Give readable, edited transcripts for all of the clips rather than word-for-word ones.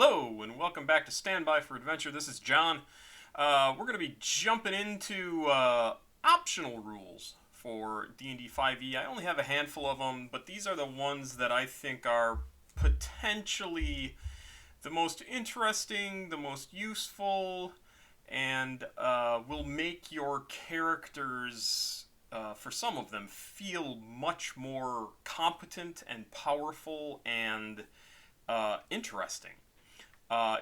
Hello, and welcome back to Standby for Adventure. This is John. We're going to be jumping into optional rules for D&D 5e. I only have a handful of them, but these are the ones that I think are potentially the most interesting, the most useful, and will make your characters, for some of them, feel much more competent and powerful and interesting.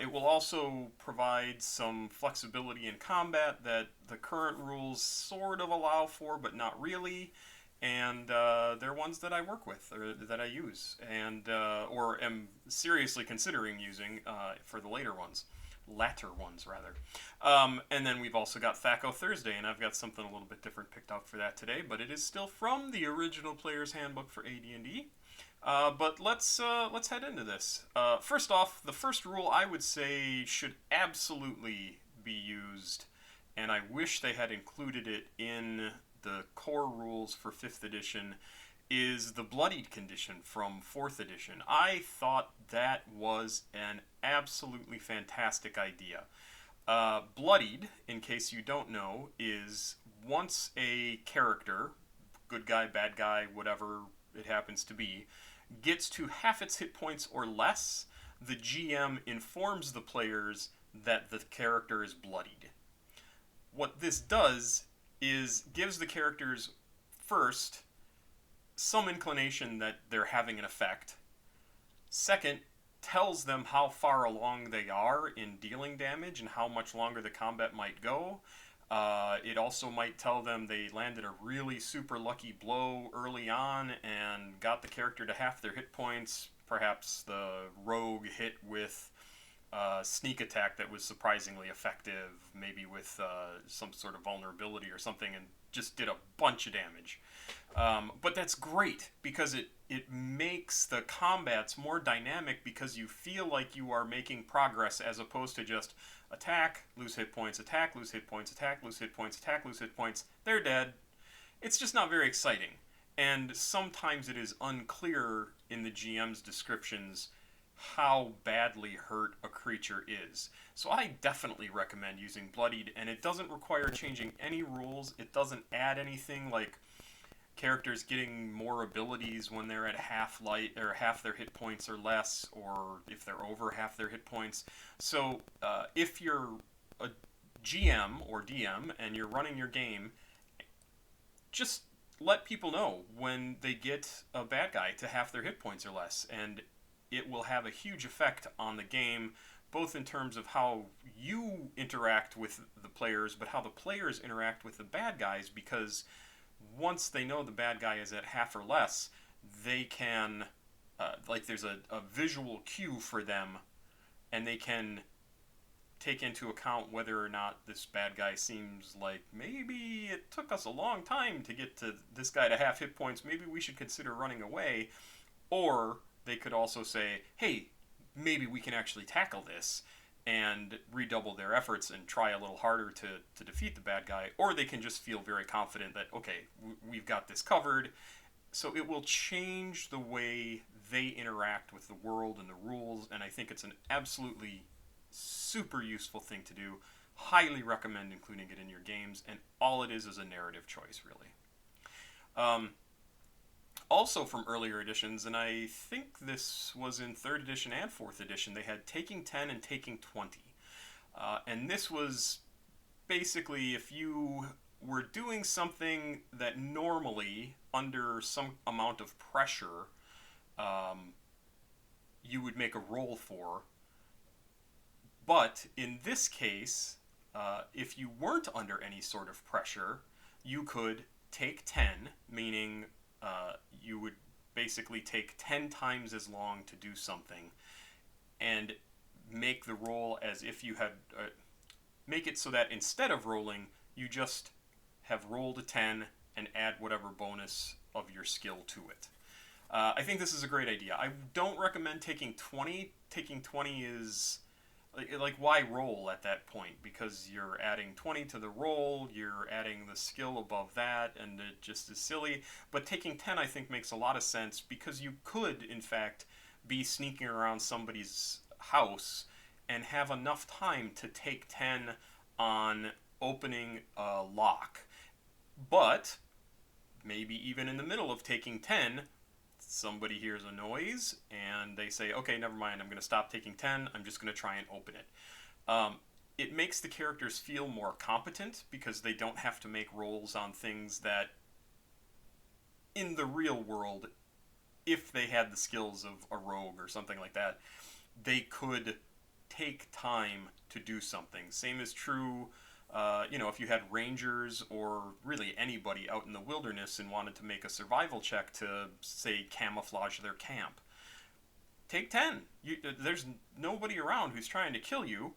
It will also provide some flexibility in combat that the current rules sort of allow for, but not really. And they're ones that I work with or that I use, and or am seriously considering using for the latter ones rather. And then we've also got Thaco Thursday, and I've got something a little bit different picked out for that today, but it is still from the original Players Handbook for AD&D. But let's head into this. First off, the first rule I would say should absolutely be used, and I wish they had included it in the core rules for 5th edition, is the Bloodied condition from 4th edition. I thought that was an absolutely fantastic idea. Bloodied, in case you don't know, is once a character, good guy, bad guy, whatever it happens to be, gets to half its hit points or less, the GM informs the players that the character is bloodied. What this does is gives the characters, first, some inclination that they're having an effect. Second, tells them how far along they are in dealing damage and how much longer the combat might go. It also might tell them they landed a really super lucky blow early on and got the character to half their hit points. Perhaps the rogue hit with a sneak attack that was surprisingly effective, maybe with some sort of vulnerability or something, and just did a bunch of damage. But that's great because it makes the combats more dynamic because you feel like you are making progress as opposed to just attack, lose hit points, attack, lose hit points, attack, lose hit points, attack, lose hit points. They're dead. It's just not very exciting. And sometimes it is unclear in the GM's descriptions how badly hurt a creature is. So I definitely recommend using Bloodied, and it doesn't require changing any rules. It doesn't add anything like characters getting more abilities when they're at half light or half their hit points or less, or if they're over half their hit points. So if you're a GM or DM and you're running your game, just let people know when they get a bad guy to half their hit points or less, and it will have a huge effect on the game, both in terms of how you interact with the players, but how the players interact with the bad guys, because once they know the bad guy is at half or less, they can, there's a visual cue for them, and they can take into account whether or not this bad guy seems like maybe it took us a long time to get to this guy to half hit points, maybe we should consider running away. Or they could also say, hey, maybe we can actually tackle this, and redouble their efforts and try a little harder to defeat the bad guy. Or they can just feel very confident that, okay, we've got this covered. So it will change the way they interact with the world and the rules, and I think it's an absolutely super useful thing to do. Highly recommend including it in your games, and all it is a narrative choice, really. Also from earlier editions, and I think this was in 3rd edition and 4th edition, they had Taking 10 and Taking 20. And this was basically if you were doing something that normally, under some amount of pressure, you would make a roll for. But in this case, if you weren't under any sort of pressure, you could take 10, meaning you would basically take 10 times as long to do something, and make the roll as if you had make it so that instead of rolling, you just have rolled a 10 and add whatever bonus of your skill to it. I think this is a great idea. I don't recommend taking 20. Taking 20 is like why roll at that point? Because you're adding 20 to the roll, you're adding the skill above that, and it just is silly. But taking 10, I think, makes a lot of sense, because you could, in fact, be sneaking around somebody's house and have enough time to take 10 on opening a lock. But maybe even in the middle of taking 10, somebody hears a noise and they say, okay, never mind, I'm going to stop taking 10, I'm just going to try and open it. It makes the characters feel more competent because they don't have to make rolls on things that, in the real world, if they had the skills of a rogue or something like that, they could take time to do something. Same is true, if you had rangers or really anybody out in the wilderness and wanted to make a survival check to, say, camouflage their camp. Take 10. There's nobody around who's trying to kill you.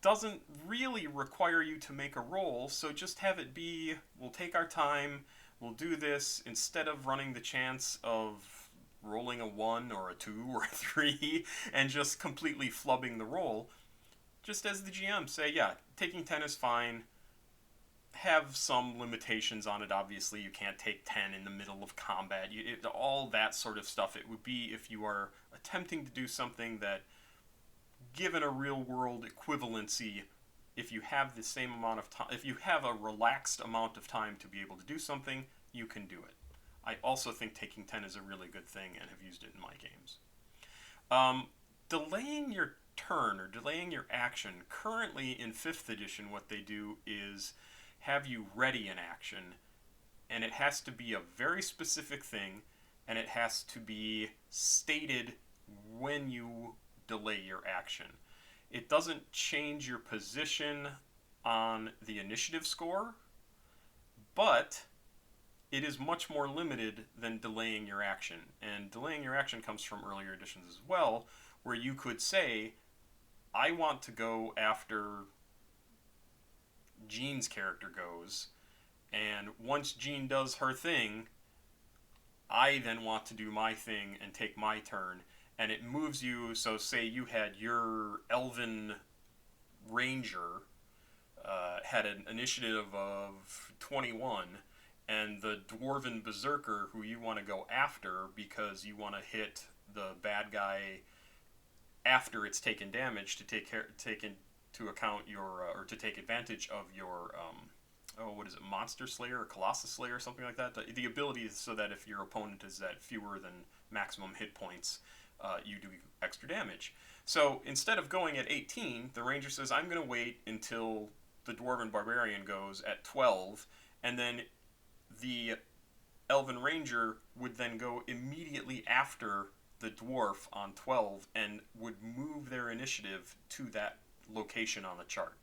Doesn't really require you to make a roll, so just have it be, we'll take our time, we'll do this, instead of running the chance of rolling a 1 or a 2 or a 3 and just completely flubbing the roll. Just as the GM, say, yeah, taking 10 is fine. Have some limitations on it, obviously. You can't take 10 in the middle of combat. All that sort of stuff. It would be if you are attempting to do something that, given a real-world equivalency, if you have the same amount of time, if you have a relaxed amount of time to be able to do something, you can do it. I also think taking 10 is a really good thing and have used it in my games. Delaying your turn or delaying your action. Currently in 5th edition, what they do is have you ready an action, and it has to be a very specific thing, and it has to be stated when you delay your action. It doesn't change your position on the initiative score, but it is much more limited than delaying your action. And delaying your action comes from earlier editions as well, where you could say, I want to go after Jean's character goes, and once Jean does her thing, I then want to do my thing and take my turn. And it moves you, so say you had your elven ranger had an initiative of 21, and the dwarven berserker who you want to go after because you want to hit the bad guy after it's taken damage to take into account your, or to take advantage of your, Monster Slayer or Colossus Slayer or something like that? The ability is so that if your opponent is at fewer than maximum hit points, you do extra damage. So instead of going at 18, the ranger says, I'm going to wait until the dwarven barbarian goes at 12, and then the elven ranger would then go immediately after the dwarf on 12 and would move their initiative to that location on the chart.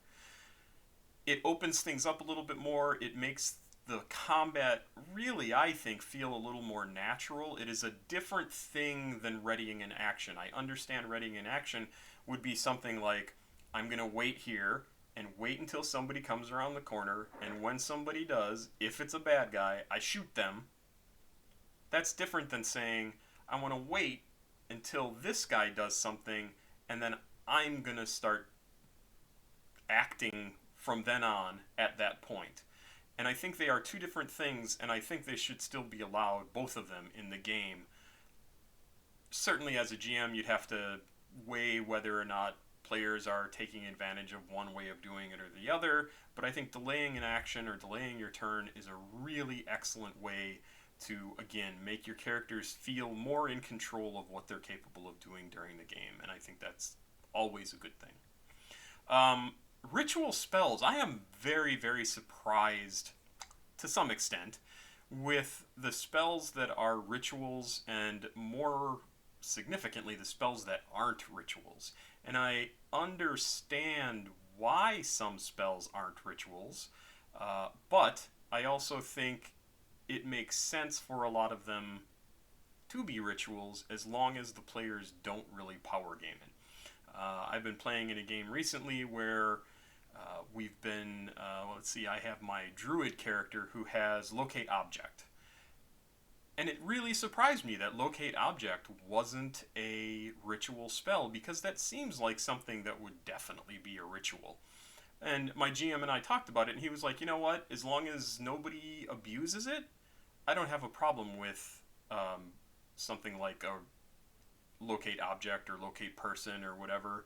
It opens things up a little bit more. It makes the combat really, I think, feel a little more natural. It is a different thing than readying an action. I understand readying an action would be something like, I'm going to wait here and wait until somebody comes around the corner, and when somebody does, if it's a bad guy, I shoot them. That's different than saying, I want to wait until this guy does something, and then I'm going to start acting from then on at that point. And I think they are two different things, and I think they should still be allowed, both of them, in the game. Certainly as a GM, you'd have to weigh whether or not players are taking advantage of one way of doing it or the other, but I think delaying an action or delaying your turn is a really excellent way to, again, make your characters feel more in control of what they're capable of doing during the game, and I think that's always a good thing. Ritual spells. I am very, very surprised, to some extent, with the spells that are rituals, and more significantly, the spells that aren't rituals. And I understand why some spells aren't rituals, but I also think it makes sense for a lot of them to be rituals as long as the players don't really power game it. I've been playing in a game recently where we've been, I have my druid character who has Locate Object. And it really surprised me that Locate Object wasn't a ritual spell, because that seems like something that would definitely be a ritual. And my GM and I talked about it, and he was like, you know what, as long as nobody abuses it, I don't have a problem with something like locate object or locate person or whatever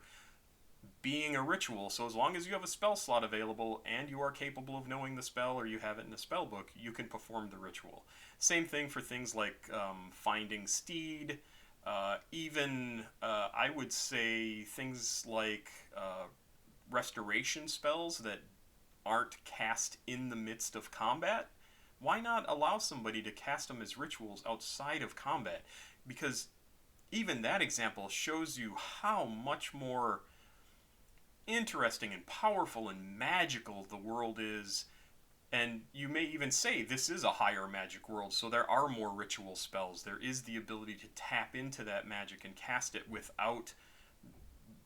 being a ritual. So as long as you have a spell slot available and you are capable of knowing the spell or you have it in a spell book, you can perform the ritual. Same thing for things like finding steed. Even I would say things like restoration spells that aren't cast in the midst of combat. Why not allow somebody to cast them as rituals outside of combat? Because even that example shows you how much more interesting and powerful and magical the world is. And you may even say this is a higher magic world, so there are more ritual spells. There is the ability to tap into that magic and cast it without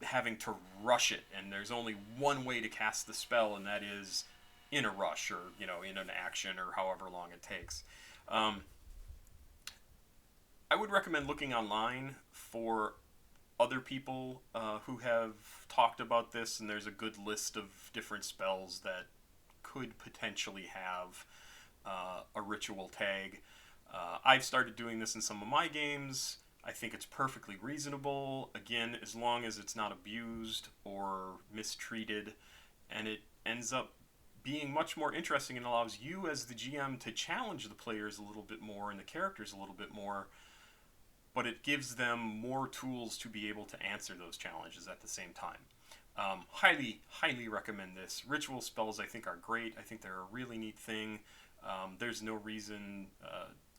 having to rush it. And there's only one way to cast the spell, and that is in a rush or, in an action or however long it takes. I would recommend looking online for other people who have talked about this, and there's a good list of different spells that could potentially have a ritual tag. I've started doing this in some of my games. I think it's perfectly reasonable, again, as long as it's not abused or mistreated, and it ends up being much more interesting and allows you as the GM to challenge the players a little bit more and the characters a little bit more, but it gives them more tools to be able to answer those challenges at the same time. Highly, highly recommend this. Ritual spells, I think, are great. I think they're a really neat thing. There's no reason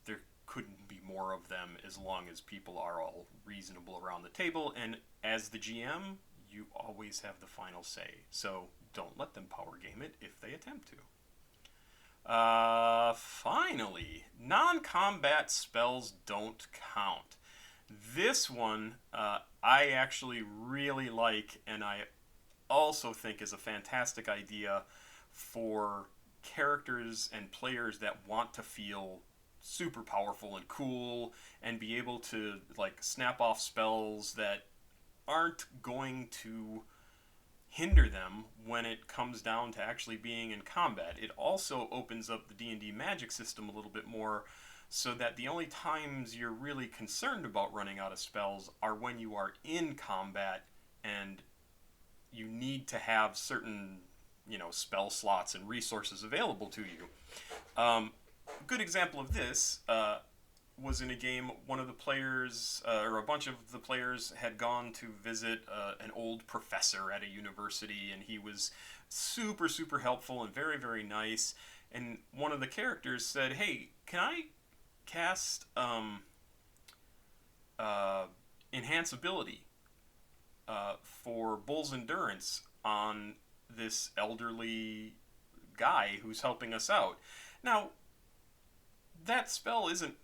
there couldn't be more of them as long as people are all reasonable around the table. And as the GM, you always have the final say. So don't let them power game it if they attempt to. Finally, non-combat spells don't count. This one I actually really like, and I also think is a fantastic idea for characters and players that want to feel super powerful and cool and be able to snap off spells that aren't going to hinder them when it comes down to actually being in combat. It also opens up the D&D magic system a little bit more, so that the only times you're really concerned about running out of spells are when you are in combat and you need to have certain, spell slots and resources available to you. A good example of this was in a game. One of the players, or a bunch of the players, had gone to visit an old professor at a university, and he was super, super helpful and very, very nice. And one of the characters said, "Hey, can I cast enhance ability for Bull's Endurance on this elderly guy who's helping us out?" Now, that spell isn't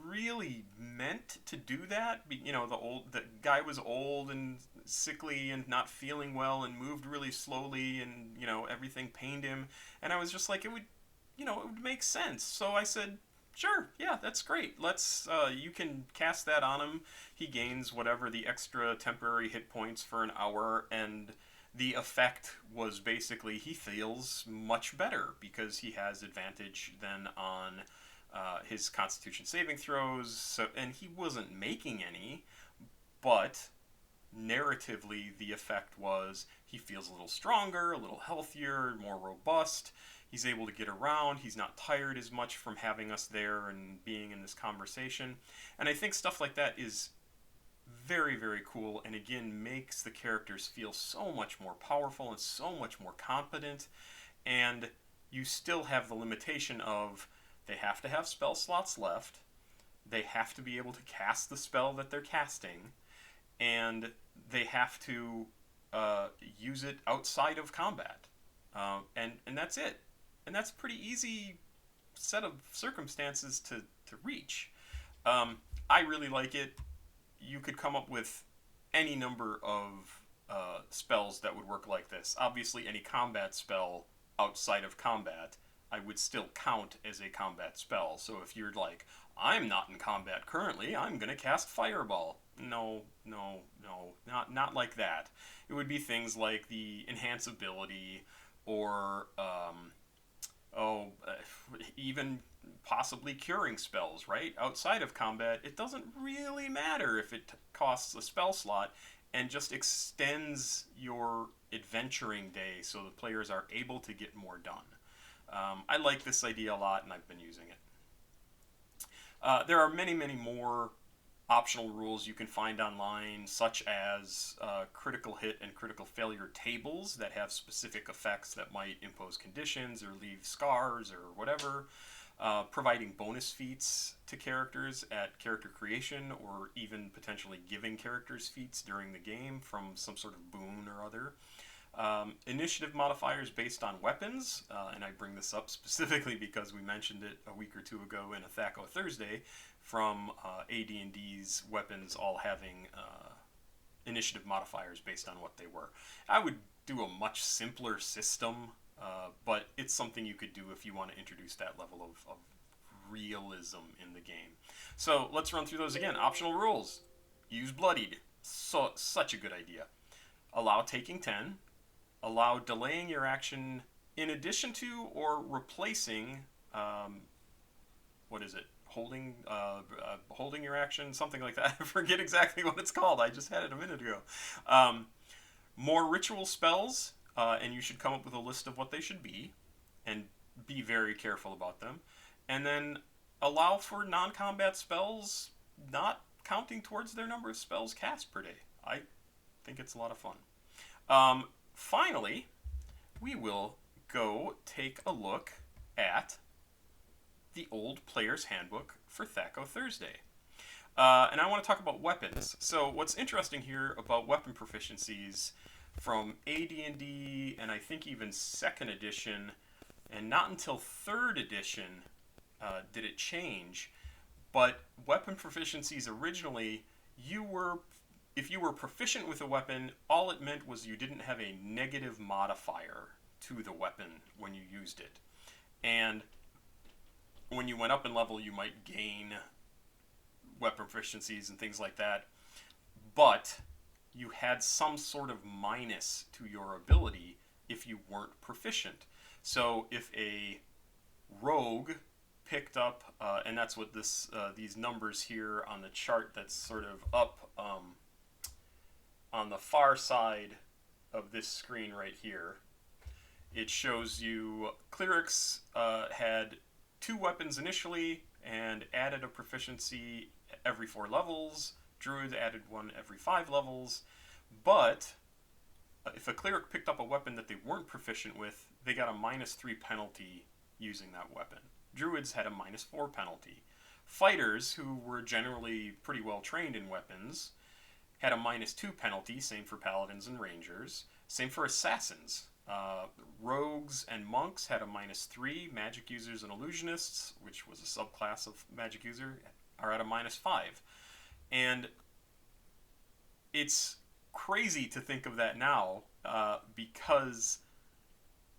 really meant to do that. The guy was old and sickly and not feeling well and moved really slowly, and everything pained him. And I was just like, it would make sense. So I said, sure, yeah, that's great. You can cast that on him. He gains whatever the extra temporary hit points for an hour, and the effect was basically he feels much better because he has advantage then on his Constitution saving throws. So, and he wasn't making any, but narratively the effect was he feels a little stronger, a little healthier, more robust. He's able to get around. He's not tired as much from having us there and being in this conversation. And I think stuff like that is very, very cool, and again makes the characters feel so much more powerful and so much more competent. And you still have the limitation of they have to have spell slots left, they have to be able to cast the spell that they're casting, and they have to use it outside of combat. And that's it. And that's a pretty easy set of circumstances to reach. I really like it. You could come up with any number of spells that would work like this. Obviously, any combat spell outside of combat, I would still count as a combat spell. So if you're like, I'm not in combat currently, I'm going to cast Fireball. No, not like that. It would be things like the Enhance ability, or Even possibly curing spells, right? Outside of combat, it doesn't really matter if it costs a spell slot and just extends your adventuring day so the players are able to get more done. I like this idea a lot, and I've been using it. There are many, many more optional rules you can find online, such as critical hit and critical failure tables that have specific effects that might impose conditions or leave scars or whatever. Providing bonus feats to characters at character creation, or even potentially giving characters feats during the game from some sort of boon or other. Initiative modifiers based on weapons, and I bring this up specifically because we mentioned it a week or two ago in a Thaco Thursday, from AD&D's weapons all having initiative modifiers based on what they were. I would do a much simpler system, but it's something you could do if you want to introduce that level of realism in the game. So let's run through those again. Optional rules. Use Bloodied. Such a good idea. Allow taking 10. Allow delaying your action in addition to or replacing, what is it? Holding your action, something like that. I forget exactly what it's called. I just had it a minute ago. More ritual spells, and you should come up with a list of what they should be, and be very careful about them. And then allow for non-combat spells not counting towards their number of spells cast per day. I think it's a lot of fun. Finally, we will go take a look at the old Players Handbook for Thaco Thursday. And I want to talk about weapons. So what's interesting here about weapon proficiencies from AD&D, and I think even 2nd edition, and not until 3rd edition did it change, but weapon proficiencies originally, if you were proficient with a weapon, all it meant was you didn't have a negative modifier to the weapon when you used it. And when you went up in level, you might gain weapon proficiencies and things like that, but you had some sort of minus to your ability if you weren't proficient. So if a rogue picked up, and that's what these numbers here on the chart that's sort of up on the far side of this screen right here, it shows you clerics had 2 weapons initially and added a proficiency every 4 levels. Druids added 1 every 5 levels. But if a cleric picked up a weapon that they weren't proficient with, they got a -3 penalty using that weapon. Druids had a -4 penalty. Fighters, who were generally pretty well trained in weapons, had a -2 penalty, same for paladins and rangers. Same for assassins. Rogues and monks had a -3. Magic users and illusionists, which was a subclass of magic user, are at a -5. And it's crazy to think of that now, because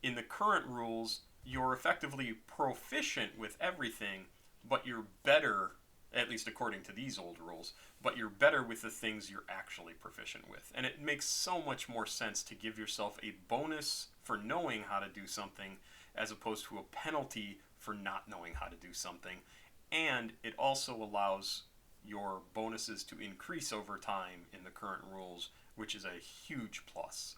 in the current rules, you're effectively proficient with everything, but you're better, at least according to these old rules, but you're better with the things you're actually proficient with. And it makes so much more sense to give yourself a bonus for knowing how to do something as opposed to a penalty for not knowing how to do something. And it also allows your bonuses to increase over time in the current rules, which is a huge plus.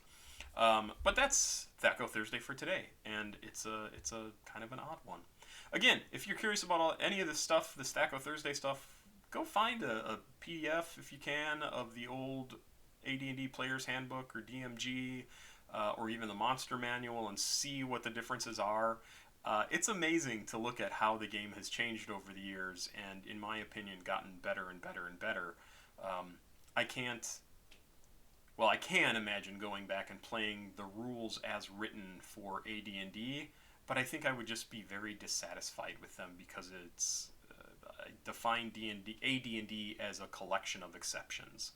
But that's Thaco Thursday for today, and it's a kind of an odd one. Again, if you're curious about any of this stuff, this Thaco Thursday stuff, go find a PDF, if you can, of the old AD&D Players Handbook or DMG, or even the Monster Manual, and see what the differences are. It's amazing to look at how the game has changed over the years, and in my opinion, gotten better and better and better. I can imagine going back and playing the rules as written for AD&D, but I think I would just be very dissatisfied with them because it's I define AD&D as a collection of exceptions,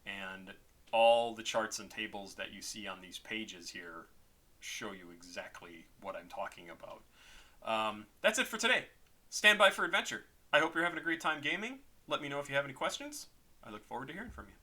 and all the charts and tables that you see on these pages here show you exactly what I'm talking about. That's it for today. Stand by for adventure. I hope you're having a great time gaming. Let me know if you have any questions. I look forward to hearing from you.